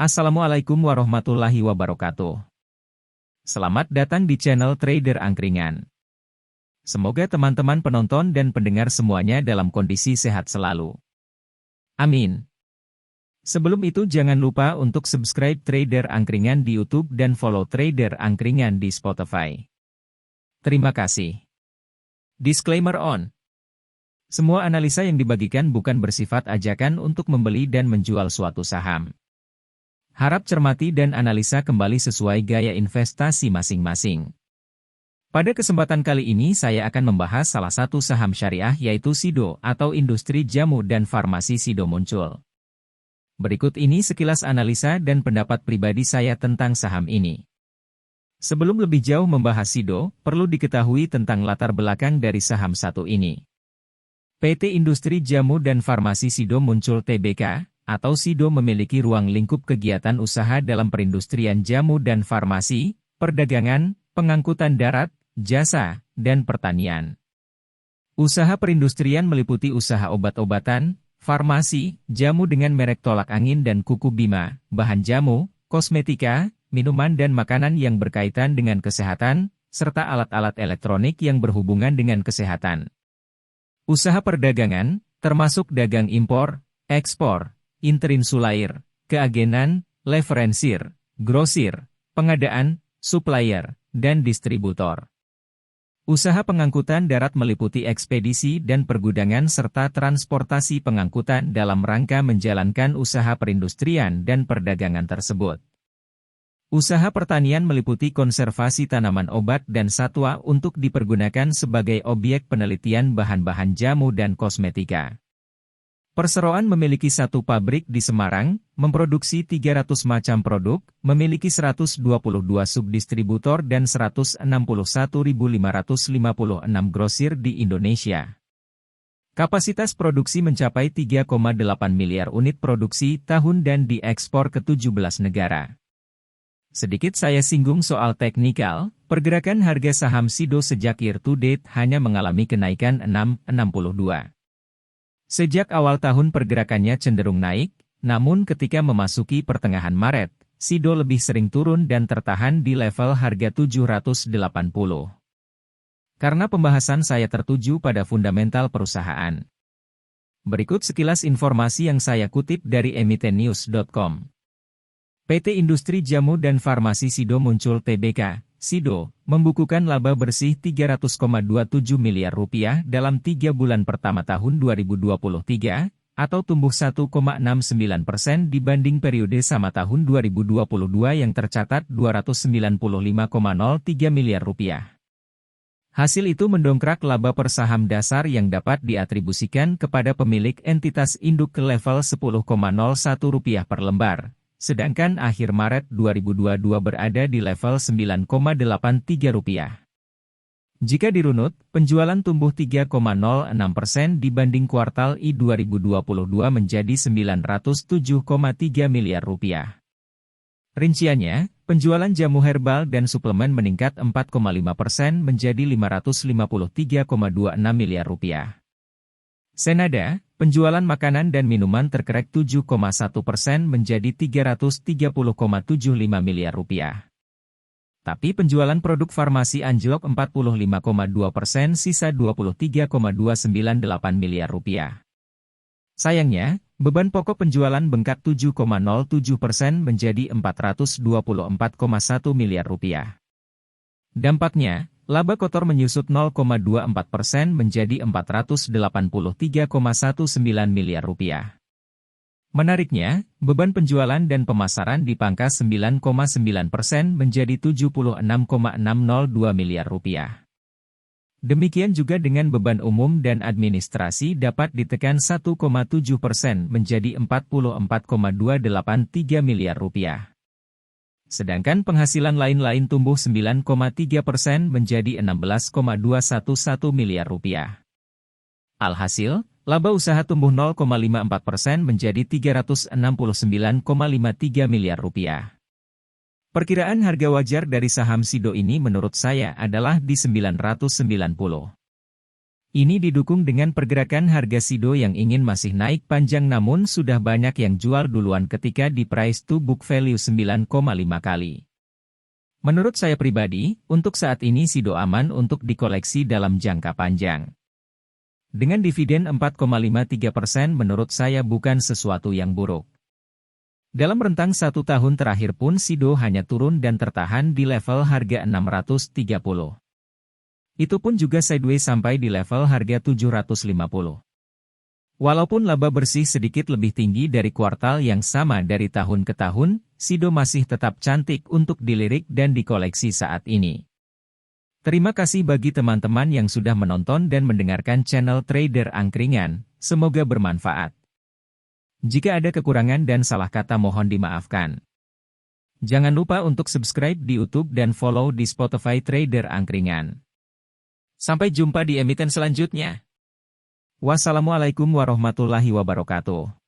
Assalamualaikum warahmatullahi wabarakatuh. Selamat datang di channel Trader Angkringan. Semoga teman-teman penonton dan pendengar semuanya dalam kondisi sehat selalu. Amin. Sebelum itu jangan lupa untuk subscribe Trader Angkringan di YouTube dan follow Trader Angkringan di Spotify. Terima kasih. Disclaimer on. Semua analisa yang dibagikan bukan bersifat ajakan untuk membeli dan menjual suatu saham. Harap cermati dan analisa kembali sesuai gaya investasi masing-masing. Pada kesempatan kali ini saya akan membahas salah satu saham syariah yaitu Sido atau industri jamu dan farmasi Sido muncul. Berikut ini sekilas analisa dan pendapat pribadi saya tentang saham ini. Sebelum lebih jauh membahas Sido, perlu diketahui tentang latar belakang dari saham satu ini. PT Industri Jamu dan Farmasi Sido muncul Tbk, atau Sido memiliki ruang lingkup kegiatan usaha dalam perindustrian jamu dan farmasi, perdagangan, pengangkutan darat, jasa, dan pertanian. Usaha perindustrian meliputi usaha obat-obatan, farmasi, jamu dengan merek tolak angin dan kuku Bima, bahan jamu, kosmetika, minuman dan makanan yang berkaitan dengan kesehatan, serta alat-alat elektronik yang berhubungan dengan kesehatan. Usaha perdagangan, termasuk dagang impor, ekspor, interinsulair, keagenan, leverensir, grosir, pengadaan, supplier, dan distributor. Usaha pengangkutan darat meliputi ekspedisi dan pergudangan serta transportasi pengangkutan dalam rangka menjalankan usaha perindustrian dan perdagangan tersebut. Usaha pertanian meliputi konservasi tanaman obat dan satwa untuk dipergunakan sebagai objek penelitian bahan-bahan jamu dan kosmetika. Perseroan memiliki satu pabrik di Semarang, memproduksi 300 macam produk, memiliki 122 subdistributor dan 161.556 grosir di Indonesia. Kapasitas produksi mencapai 3,8 miliar unit produksi tahun dan diekspor ke 17 negara. Sedikit saya singgung soal teknikal, pergerakan harga saham Sido sejak year to date hanya mengalami kenaikan 6,62. Sejak awal tahun pergerakannya cenderung naik, namun ketika memasuki pertengahan Maret, Sido lebih sering turun dan tertahan di level harga 780. Karena pembahasan saya tertuju pada fundamental perusahaan. Berikut sekilas informasi yang saya kutip dari emitennews.com. PT Industri Jamu dan Farmasi Sido muncul Tbk. Sido membukukan laba bersih 300,27 miliar rupiah dalam 3 bulan pertama tahun 2023, atau tumbuh 1,69% dibanding periode sama tahun 2022 yang tercatat 295,03 miliar rupiah. Hasil itu mendongkrak laba per saham dasar yang dapat diatribusikan kepada pemilik entitas induk ke level Rp10,01 per lembar. Sedangkan akhir Maret 2022 berada di level Rp9,83. Jika dirunut, penjualan tumbuh 3,06% dibanding kuartal I 2022 menjadi Rp907,3 miliar. Rinciannya, penjualan jamu herbal dan suplemen meningkat 4,5% menjadi Rp553,26 miliar. Senada, penjualan makanan dan minuman terkerek 7,1% menjadi Rp330,75 miliar. Tapi penjualan produk farmasi anjlok 45,2%, sisa Rp23,298 miliar. Sayangnya, beban pokok penjualan bengkak 7,07% menjadi Rp424,1 miliar. Dampaknya, laba kotor menyusut 0,24% menjadi Rp483,19 miliar. Menariknya, beban penjualan dan pemasaran dipangkas 9,9% menjadi Rp76,602 miliar. Demikian juga dengan beban umum dan administrasi dapat ditekan 1,7% menjadi Rp44,283 miliar. Sedangkan penghasilan lain-lain tumbuh 9,3% menjadi Rp16,211 miliar. Alhasil, laba usaha tumbuh 0,54% menjadi Rp369,53 miliar. Perkiraan harga wajar dari saham Sido ini menurut saya adalah di 990. Ini didukung dengan pergerakan harga SIDO yang ingin masih naik panjang namun sudah banyak yang jual duluan ketika di price to book value 9,5 kali. Menurut saya pribadi, untuk saat ini SIDO aman untuk dikoleksi dalam jangka panjang. Dengan dividen 4,53% menurut saya bukan sesuatu yang buruk. Dalam rentang 1 tahun terakhir pun SIDO hanya turun dan tertahan di level harga 630. Itu pun juga sideways sampai di level harga 750. Walaupun laba bersih sedikit lebih tinggi dari kuartal yang sama dari tahun ke tahun, SIDO masih tetap cantik untuk dilirik dan dikoleksi saat ini. Terima kasih bagi teman-teman yang sudah menonton dan mendengarkan channel Trader Angkringan, semoga bermanfaat. Jika ada kekurangan dan salah kata mohon dimaafkan. Jangan lupa untuk subscribe di YouTube dan follow di Spotify Trader Angkringan. Sampai jumpa di emiten selanjutnya. Wassalamualaikum warahmatullahi wabarakatuh.